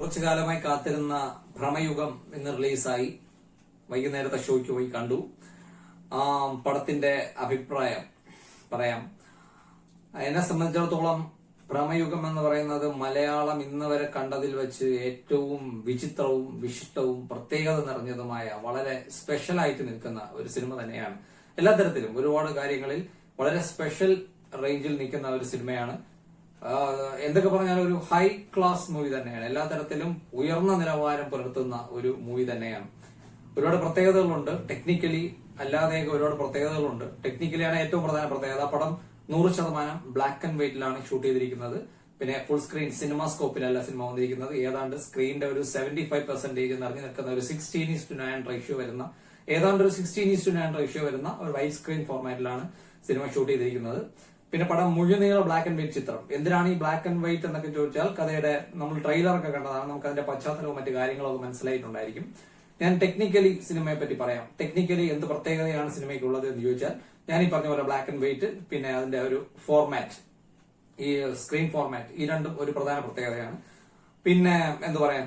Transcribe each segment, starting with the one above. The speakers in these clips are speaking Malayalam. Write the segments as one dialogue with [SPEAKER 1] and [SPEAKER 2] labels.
[SPEAKER 1] കുറച്ചു കാലമായി കാത്തിരുന്ന ഭ്രമയുഗം ഇന്ന് റിലീസായി. വൈകുന്നേരത്തെ ഷോയ്ക്ക് പോയി കണ്ടു. പടത്തിന്റെ അഭിപ്രായം പറയാം. എന്നെ സംബന്ധിച്ചിടത്തോളം ഭ്രമയുഗം എന്ന് പറയുന്നത് മലയാളം ഇന്ന് വരെ കണ്ടതിൽ വെച്ച് ഏറ്റവും വിചിത്രവും വിശിഷ്ടവും പ്രത്യേകത നിറഞ്ഞതുമായ വളരെ സ്പെഷ്യലായിട്ട് നിൽക്കുന്ന ഒരു സിനിമ തന്നെയാണ്. എല്ലാ തരത്തിലും ഒരുപാട് കാര്യങ്ങളിൽ വളരെ സ്പെഷ്യൽ റേഞ്ചിൽ നിൽക്കുന്ന ഒരു സിനിമയാണ്. എന്തൊക്കെ പറഞ്ഞാൽ ഒരു ഹൈ ക്ലാസ് മൂവി തന്നെയാണ്. എല്ലാ തരത്തിലും ഉയർന്ന നിലവാരം പുലർത്തുന്ന ഒരു മൂവി തന്നെയാണ്. ഒരുപാട് പ്രത്യേകതകളുണ്ട്. ടെക്നിക്കലി അല്ലാതെ ഒരുപാട് പ്രത്യേകതകളുണ്ട്. ടെക്നിക്കലിയാണ് ഏറ്റവും പ്രധാന പ്രത്യേകത. പടം 100% ബ്ലാക്ക് ആൻഡ് വൈറ്റിലാണ് ഷൂട്ട് ചെയ്തിരിക്കുന്നത്. പിന്നെ ഫുൾ സ്ക്രീൻ സിനിമാസ്കോപ്പിലല്ല സിനിമ വന്നിരിക്കുന്നത്. ഏതാണ്ട് സ്ക്രീനിന്റെ ഒരു 75% നിറഞ്ഞു നിൽക്കുന്ന ഒരു 16:9 റേഷ്യോ വരുന്ന ഏതാണ്ട് ഒരു 16:9 റേഷ്യോ വരുന്ന ഒരു വൈറ്റ് സ്ക്രീൻ ഫോർമാറ്റിലാണ് സിനിമ ഷൂട്ട് ചെയ്തിരിക്കുന്നത്. പിന്നെ പടം മുഴുനീള ബ്ലാക്ക് ആൻഡ് വൈറ്റ് ചിത്രം. എന്തിനാണ് ഈ ബ്ലാക്ക് ആൻഡ് വൈറ്റ് എന്നൊക്കെ ചോദിച്ചാൽ കഥയുടെ നമ്മൾ ട്രെയിലറൊക്കെ കണ്ടതാണ്. നമുക്ക് അതിന്റെ പശ്ചാത്തലവും മറ്റു കാര്യങ്ങളൊക്കെ മനസ്സിലായിട്ടുണ്ടായിരിക്കും. ഞാൻ ടെക്നിക്കലി സിനിമയെ പറ്റി പറയാം. ടെക്നിക്കലി എന്ത് പ്രത്യേകതയാണ് സിനിമയ്ക്കുള്ളത് എന്ന് ചോദിച്ചാൽ ഞാൻ ഈ പറഞ്ഞ പോലെ ബ്ലാക്ക് ആൻഡ് വൈറ്റ്, പിന്നെ അതിന്റെ ഒരു ഫോർമാറ്റ്, ഈ സ്ക്രീൻ ഫോർമാറ്റ്, ഈ രണ്ടും ഒരു പ്രധാന പ്രത്യേകതയാണ്. പിന്നെ എന്ത് പറയാൻ,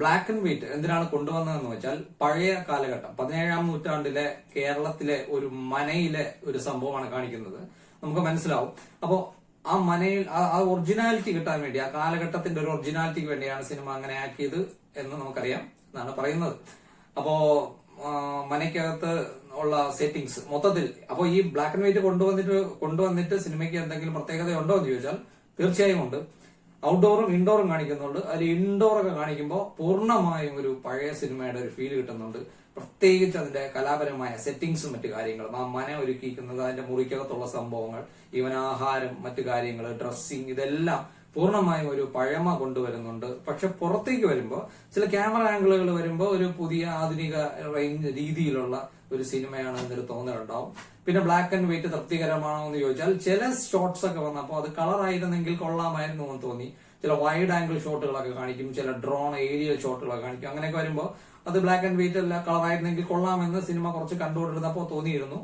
[SPEAKER 1] ബ്ലാക്ക് ആൻഡ് വൈറ്റ് എന്തിനാണ് കൊണ്ടുവന്നതെന്ന് വെച്ചാൽ പഴയ കാലഘട്ടം 17ാം നൂറ്റാണ്ടിലെ കേരളത്തിലെ ഒരു മനയിലെ ഒരു സംഭവമാണ് കാണിക്കുന്നത്. നമുക്ക് മനസ്സിലാവും. അപ്പോ ആ മനയിൽ ആ ഒറിജിനാലിറ്റി കിട്ടാൻ വേണ്ടി, ആ കാലഘട്ടത്തിന്റെ ഒരു ഒറിജിനാലിറ്റിക്ക് വേണ്ടിയാണ് സിനിമ അങ്ങനെ ആക്കിയത് എന്ന് നമുക്കറിയാം എന്നാണ് പറയുന്നത്. അപ്പോ മനയ്ക്കകത്ത് ഉള്ള സെറ്റിംഗ്സ് മൊത്തത്തിൽ, അപ്പോ ഈ ബ്ലാക്ക് ആൻഡ് വൈറ്റ് കൊണ്ടുവന്നിട്ട് സിനിമയ്ക്ക് എന്തെങ്കിലും പ്രത്യേകതയുണ്ടോ എന്ന് ചോദിച്ചാൽ തീർച്ചയായും ഉണ്ട്. ഔട്ട്ഡോറും ഇൻഡോറും കാണിക്കുന്നുണ്ട്. അതിൽ ഇൻഡോറൊക്കെ കാണിക്കുമ്പോൾ പൂർണ്ണമായും ഒരു പഴയ സിനിമയുടെ ഒരു ഫീൽ കിട്ടുന്നുണ്ട്. പ്രത്യേകിച്ച് അതിന്റെ കലാപരമായ സെറ്റിംഗ്സും മറ്റു കാര്യങ്ങളും, ആ മന ഒരുക്കിയിരിക്കുന്നത്, അതിന്റെ മുറിക്കകത്തുള്ള സംഭവങ്ങൾ, ഈവൻ ആഹാരം, മറ്റു കാര്യങ്ങൾ, ഡ്രസ്സിങ്, ഇതെല്ലാം പൂർണ്ണമായും ഒരു പഴമ കൊണ്ടുവരുന്നുണ്ട്. പക്ഷെ പുറത്തേക്ക് വരുമ്പോൾ ചില ക്യാമറ ആംഗിളുകൾ വരുമ്പോൾ ഒരു പുതിയ ആധുനിക രീതിയിലുള്ള ഒരു സിനിമയാണ് എന്നൊരു തോന്നലുണ്ടാവും. പിന്നെ ബ്ലാക്ക് ആൻഡ് വൈറ്റ് തൃപ്തികരമാണോ എന്ന് ചോദിച്ചാൽ ചില ഷോട്ട്സ് ഒക്കെ വന്നപ്പോൾ അത് കളറായിരുന്നെങ്കിൽ കൊള്ളാമായിരുന്നു എന്ന് തോന്നി. ചില വൈഡ് ആംഗിൾ ഷോട്ടുകളൊക്കെ കാണിക്കും, ചില ഡ്രോൺ ഏരിയൽ ഷോട്ടുകളൊക്കെ കാണിക്കും. അങ്ങനെയൊക്കെ വരുമ്പോൾ അത് ബ്ലാക്ക് ആൻഡ് വൈറ്റ് അല്ല കളറായിരുന്നെങ്കിൽ കൊള്ളാമെന്ന് സിനിമ കുറച്ച് കണ്ടുകൊണ്ടിരുന്നപ്പോൾ തോന്നിയിരുന്നു.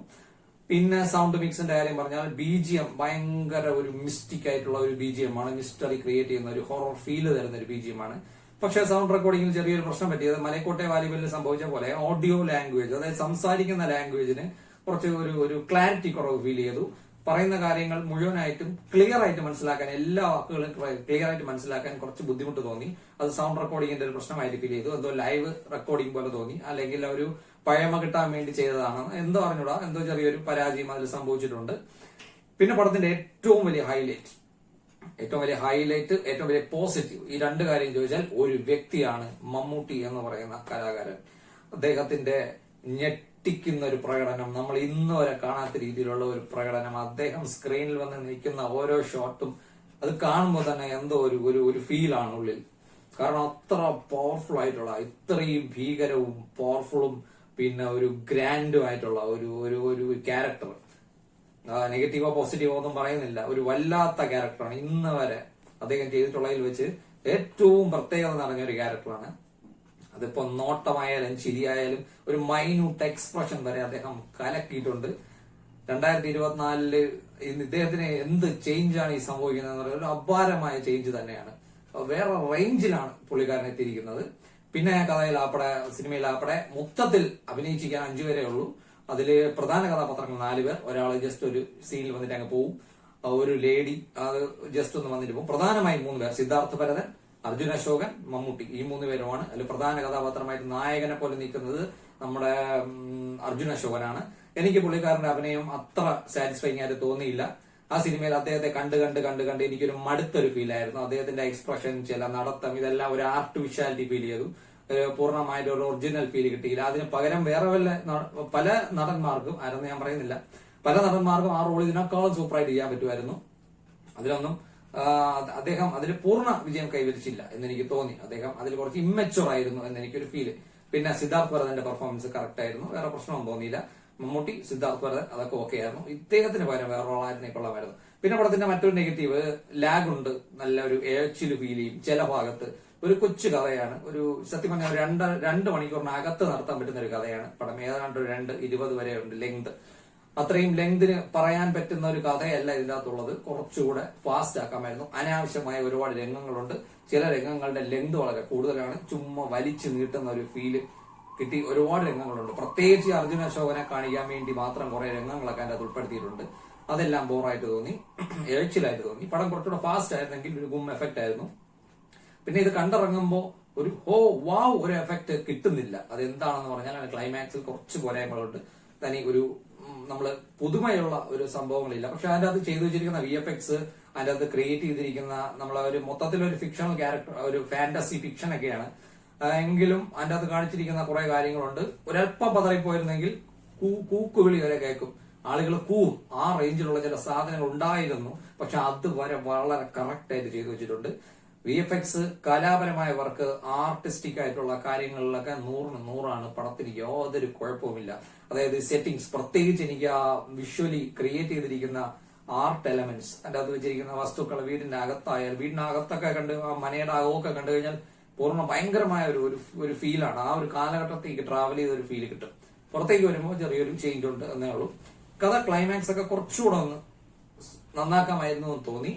[SPEAKER 1] പിന്നെ സൗണ്ട് മിക്സിന്റെ കാര്യം പറഞ്ഞാൽ BGM ഭയങ്കര ഒരു മിസ്റ്റിക് ആയിട്ടുള്ള ഒരു BGM ആണ്. മിസ്റ്ററി ക്രിയേറ്റ് ചെയ്യുന്ന ഒരു ഹൊറർ ഫീല് തരുന്ന ഒരു BGM ആണ്. പക്ഷേ സൗണ്ട് റെക്കോർഡിംഗിൽ ചെറിയൊരു പ്രശ്നം പറ്റിയത് മലക്കോട്ടെ വാലിബലിൽ സംഭവിച്ച പോലെ ഓഡിയോ ലാംഗ്വേജ്, അതായത് സംസാരിക്കുന്ന ലാംഗ്വേജിന് കുറച്ച് ഒരു ക്ലാരിറ്റി കുറവ് ഫീൽ ചെയ്തു. പറയുന്ന കാര്യങ്ങൾ മുഴുവനായിട്ടും ക്ലിയർ ആയിട്ട് മനസ്സിലാക്കാൻ, എല്ലാ വാക്കുകളും ക്ലിയർ ആയിട്ട് മനസ്സിലാക്കാൻ കുറച്ച് ബുദ്ധിമുട്ട് തോന്നി. അത് സൗണ്ട് റെക്കോർഡിംഗിന്റെ ഒരു പ്രശ്നമായിട്ട് ഫീൽ ചെയ്തു. എന്തോ ലൈവ് റെക്കോർഡിംഗ് പോലെ തോന്നി, അല്ലെങ്കിൽ ഒരു പഴമ കിട്ടാൻ വേണ്ടി ചെയ്തതാണ് എന്തോ അറിഞ്ഞൂടാ, എന്തോ ചെറിയൊരു പരാജയം അതിൽ സംഭവിച്ചിട്ടുണ്ട്. പിന്നെ പടത്തിന്റെ ഏറ്റവും വലിയ ഹൈലൈറ്റ്, ഏറ്റവും വലിയ പോസിറ്റീവ്, ഈ രണ്ട് കാര്യം ചോദിച്ചാൽ ഒരു വ്യക്തിയാണ് മമ്മൂട്ടി എന്ന് പറയുന്ന കലാകാരൻ. അദ്ദേഹത്തിന്റെ ഞെട്ടിക്കുന്ന ഒരു പ്രകടനം, നമ്മൾ ഇന്ന് വരെ കാണാത്ത രീതിയിലുള്ള ഒരു പ്രകടനം. അദ്ദേഹം സ്ക്രീനിൽ വന്ന് നിൽക്കുന്ന ഓരോ ഷോട്ടും അത് കാണുമ്പോൾ തന്നെ എന്തോ ഒരു ഫീലാണ് ഉള്ളിൽ. കാരണം അത്ര പവർഫുൾ ആയിട്ടുള്ള, ഇത്രയും ഭീകരവും പവർഫുള്ളും പിന്നെ ഒരു ഗ്രാൻഡും ആയിട്ടുള്ള ഒരു ക്യാരക്ടർ. നെഗറ്റീവോ പോസിറ്റീവോ ഒന്നും പറയുന്നില്ല, ഒരു വല്ലാത്ത ക്യാരക്ടറാണ്. ഇന്ന് വരെ അദ്ദേഹം ചെയ്തിട്ടുള്ളതിൽ വെച്ച് ഏറ്റവും പ്രത്യേകത നിറഞ്ഞ ഒരു ക്യാരക്ടറാണ്. അതിപ്പോ നോട്ടമായാലും ചിരിയായാലും ഒരു മൈന്യൂട്ട് എക്സ്പ്രഷൻ വരെ അദ്ദേഹം കലക്കിയിട്ടുണ്ട്. 2024 ഇദ്ദേഹത്തിന് എന്ത് ചേഞ്ചാണ് ഈ സംഭവിക്കുന്നത്, ഒരു അപാരമായ ചേഞ്ച് തന്നെയാണ്. വേറെ റേഞ്ചിലാണ് പുള്ളിക്കാരൻ എത്തിയിരിക്കുന്നത്. പിന്നെ സിനിമയിൽ മൊത്തത്തിൽ അഭിനയിച്ചിരിക്കാൻ 5 പേരേ ഉള്ളൂ. അതില് പ്രധാന കഥാപാത്രങ്ങൾ 4 പേർ. ഒരാൾ ജസ്റ്റ് ഒരു സീനിൽ വന്നിട്ട് അങ്ങ് പോവും. ഒരു ലേഡി അത് ജസ്റ്റ് ഒന്ന് വന്നിട്ട് പോകും. പ്രധാനമായും 3 പേർ, സിദ്ധാർത്ഥ ഭരതൻ, അർജുൻ അശോകൻ, മമ്മൂട്ടി, ഈ 3 പേരുമാണ്. അതിൽ പ്രധാന കഥാപാത്രമായിട്ട് നായകനെ പോലെ നിൽക്കുന്നത് നമ്മുടെ അർജുൻ അശോകനാണ്. എനിക്ക് പുള്ളിക്കാരന്റെ അഭിനയം അത്ര സാറ്റിസ്ഫൈങ് ആയിട്ട് തോന്നിയില്ല. ആ സിനിമയിൽ അദ്ദേഹത്തെ കണ്ട് എനിക്കൊരു മടുത്തൊരു ഫീൽ ആയിരുന്നു. അദ്ദേഹത്തിന്റെ എക്സ്പ്രഷൻ, ചില നടത്തം, ഇതെല്ലാം ഒരു ആർട്ടിഫിഷ്യാലിറ്റി ഫീൽ ചെയ്തു. പൂർണ്ണമായിട്ട് ഒരു ഒറിജിനൽ ഫീൽ കിട്ടിയില്ല. അതിന് പകരം വേറെ പല നടന്മാർക്കും, ആരെന്ന് ഞാൻ പറയുന്നില്ല, പല നടന്മാർക്കും ആ റോൾ ഇതിനേക്കാളും സൂപ്പറായിട്ട് ചെയ്യാൻ പറ്റുമായിരുന്നു. അതിലൊന്നും അദ്ദേഹം അതിൽ പൂർണ്ണ വിജയം കൈവരിച്ചില്ല എന്നെനിക്ക് തോന്നി. അദ്ദേഹം അതിൽ കുറച്ച് ഇമ്മച്ചുവർ ആയിരുന്നു എന്നെനിക്കൊരു ഫീല്. പിന്നെ സിദ്ധാർത്ഥ് ഭരതന്റെ പെർഫോമൻസ് കറക്റ്റ് ആയിരുന്നു, വേറെ പ്രശ്നമൊന്നും തോന്നിയില്ല. മമ്മൂട്ടി, സിദ്ധാർത്ഥ് ഭരതൻ അതൊക്കെ ഓക്കെ ആയിരുന്നു. ഇദ്ദേഹത്തിന് പകരം വേറെ റോളായിരുന്നേ കൊള്ളാമായിരുന്നു. പിന്നെ പടത്തിന്റെ മറ്റൊരു നെഗറ്റീവ്, ലാഗ് ഉണ്ട്. നല്ല ഒരു ഏച്ചില് ഫീൽ ചെയ്യും ചില ഭാഗത്ത്. ഒരു കൊച്ചു കഥയാണ്. ഒരു സത്യം പറഞ്ഞാൽ 2 മണിക്കൂറിനകത്ത് നടത്താൻ പറ്റുന്ന ഒരു കഥയാണ് പടം. ഏതാണ്ട് 2:20 വരെ ഉണ്ട് ലെങ്ത്. അത്രയും ലെങ്തിന് പറയാൻ പറ്റുന്ന ഒരു കഥയല്ല ഇതിൻ്റെ അകത്തുള്ളത്. കുറച്ചുകൂടെ ഫാസ്റ്റ് ആക്കാമായിരുന്നു. അനാവശ്യമായ ഒരുപാട് രംഗങ്ങളുണ്ട്. ചില രംഗങ്ങളുടെ ലെങ്ത് വളരെ കൂടുതലാണ്. ചുമ്മാ വലിച്ചു നീട്ടുന്ന ഒരു ഫീല് കിട്ടി. ഒരുപാട് രംഗങ്ങളുണ്ട്. പ്രത്യേകിച്ച് അർജുന അശോകനെ കാണിക്കാൻ വേണ്ടി മാത്രം കുറെ രംഗങ്ങളൊക്കെ അതിൻ്റെ അത് ഉൾപ്പെടുത്തിയിട്ടുണ്ട്. അതെല്ലാം ബോറായിട്ട് തോന്നി, എഴച്ചിലായിട്ട് തോന്നി. പടം കുറച്ചുകൂടെ ഫാസ്റ്റ് ആയിരുന്നെങ്കിൽ ഒരു ഗും എഫക്റ്റ് ആയിരുന്നു. പിന്നെ ഇത് കണ്ടിറങ്ങുമ്പോൾ ഒരു വാവ് ഒരു എഫക്റ്റ് കിട്ടുന്നില്ല. അതെന്താണെന്ന് പറഞ്ഞാൽ ക്ലൈമാക്സിൽ കുറച്ച് പോരായ്മകളുണ്ട്. തനി ഒരു നമ്മള് പുതുമയുള്ള ഒരു സംഭവങ്ങളില്ല. പക്ഷെ അതിന്റെ അത് ചെയ്തു വെച്ചിരിക്കുന്ന VFX, അതിന്റെ അത് ക്രിയേറ്റ് ചെയ്തിരിക്കുന്ന നമ്മളെ ഒരു മൊത്തത്തിലൊരു ഫിക്ഷണൽ ക്യാരക്ടർ, ഒരു ഫാന്റസി ഫിക്ഷൻ ഒക്കെയാണ്. എങ്കിലും അതിന്റെ അത് കാണിച്ചിരിക്കുന്ന കുറെ കാര്യങ്ങളുണ്ട്. ഒരല്പം പതറിപ്പോയിരുന്നെങ്കിൽ കൂക്കുവിളി വരെ കേൾക്കും, ആളുകൾ കൂവും. ആ റേഞ്ചിലുള്ള ചില സാധനങ്ങൾ ഉണ്ടായിരുന്നു. പക്ഷെ അത് വരെ വളരെ കറക്റ്റ് ആയിട്ട് ചെയ്തു വെച്ചിട്ടുണ്ട്. VFX, കലാപരമായ വർക്ക്, ആർട്ടിസ്റ്റിക് ആയിട്ടുള്ള കാര്യങ്ങളിലൊക്കെ 100-ന് 100 പടത്തിന് യാതൊരു കുഴപ്പവുമില്ല. അതായത് സെറ്റിംഗ്സ്, പ്രത്യേകിച്ച് എനിക്ക് ആ വിഷ്വലി ക്രിയേറ്റ് ചെയ്തിരിക്കുന്ന ആർട്ട് എലമെന്റ്സ്, അതിന്റെ അത് വെച്ചിരിക്കുന്ന വസ്തുക്കൾ, വീടിന്റെ അകത്തായാലും വീടിനകത്തൊക്കെ കണ്ട് ആ മനയുടെ അകമൊക്കെ കണ്ടു കഴിഞ്ഞാൽ പൂർണ്ണ ഭയങ്കരമായ ഒരു ഫീലാണ്. ആ ഒരു കാലഘട്ടത്തേക്ക് ട്രാവൽ ചെയ്ത ഒരു ഫീല് കിട്ടും. പുറത്തേക്ക് വരുമ്പോൾ ചെറിയൊരു ചേഞ്ച് ഉണ്ട് എന്നേ ഉള്ളൂ. കഥ ക്ലൈമാക്സ് ഒക്കെ കുറച്ചുകൂടെ ഒന്ന് നന്നാക്കാമായിരുന്നു എന്ന് തോന്നി.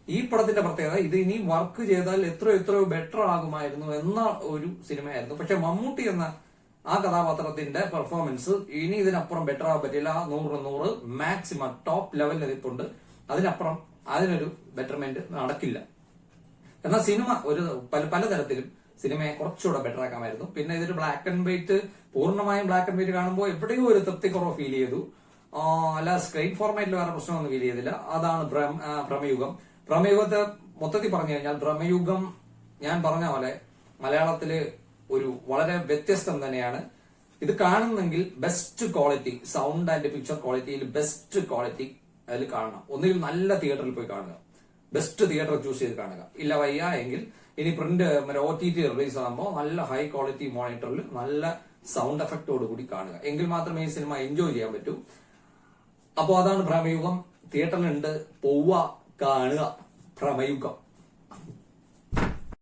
[SPEAKER 1] ഈ പടത്തിന്റെ പ്രത്യേകത ഇത് ഇനി വർക്ക് ചെയ്താൽ എത്രയോ ബെറ്റർ ആകുമായിരുന്നു എന്ന ഒരു സിനിമയായിരുന്നു. പക്ഷെ മമ്മൂട്ടി എന്ന ആ കഥാപാത്രത്തിന്റെ പെർഫോമൻസ് ഇനി ഇതിനപ്പുറം ബെറ്റർ ആകാൻ പറ്റില്ല. 100-ന് 100 മാക്സിമം ടോപ്പ് ലെവലിൽ എത്തിയിട്ടുണ്ട്. അതിനപ്പുറം അതിനൊരു ബെറ്റർമെന്റ് നടക്കില്ല. എന്നാൽ സിനിമ ഒരു പലതരത്തിലും സിനിമയെ കുറച്ചുകൂടെ ബെറ്റർ ആക്കാമായിരുന്നു. പിന്നെ ഇതൊരു ബ്ലാക്ക് ആൻഡ് വൈറ്റ്, പൂർണ്ണമായും ബ്ലാക്ക് ആൻഡ് വൈറ്റ് കാണുമ്പോൾ എവിടെയോ ഒരു തൃപ്തിക്കുറവ് ഫീൽ ചെയ്തു. അല്ല സ്ക്രീൻ ഫോർമാറ്റിൽ വേറെ പ്രശ്നമൊന്നും ഫീൽ ചെയ്തില്ല. അതാണ് ഭ്രമയുഗം. ഭ്രമയുഗത്തെ മൊത്തത്തിൽ പറഞ്ഞു കഴിഞ്ഞാൽ, ഭ്രമയുഗം ഞാൻ പറഞ്ഞ പോലെ മലയാളത്തില് ഒരു വളരെ വ്യത്യസ്തം തന്നെയാണ്. ഇത് കാണുന്നെങ്കിൽ best quality, sound and picture ക്വാളിറ്റിയിൽ ബെസ്റ്റ് ക്വാളിറ്റി അതിൽ കാണണം. ഒന്നുകിൽ നല്ല തിയേറ്ററിൽ പോയി കാണുക, ബെസ്റ്റ് തിയേറ്റർ ചൂസ് ചെയ്ത് കാണുക. ഇല്ല വയ്യ എങ്കിൽ ഇനി പ്രിന്റ് OTT റിലീസ് ആകുമ്പോൾ നല്ല ഹൈ ക്വാളിറ്റി മോണിറ്ററിൽ നല്ല സൗണ്ട് എഫക്റ്റോട് കൂടി കാണുക. എങ്കിൽ മാത്രമേ ഈ സിനിമ എൻജോയ് ചെയ്യാൻ പറ്റൂ. അപ്പോൾ അതാണ് ഭ്രമയുഗം. തിയേറ്ററിലുണ്ട്, പോവുക, കാണുക. ഭ്രമയുഗം.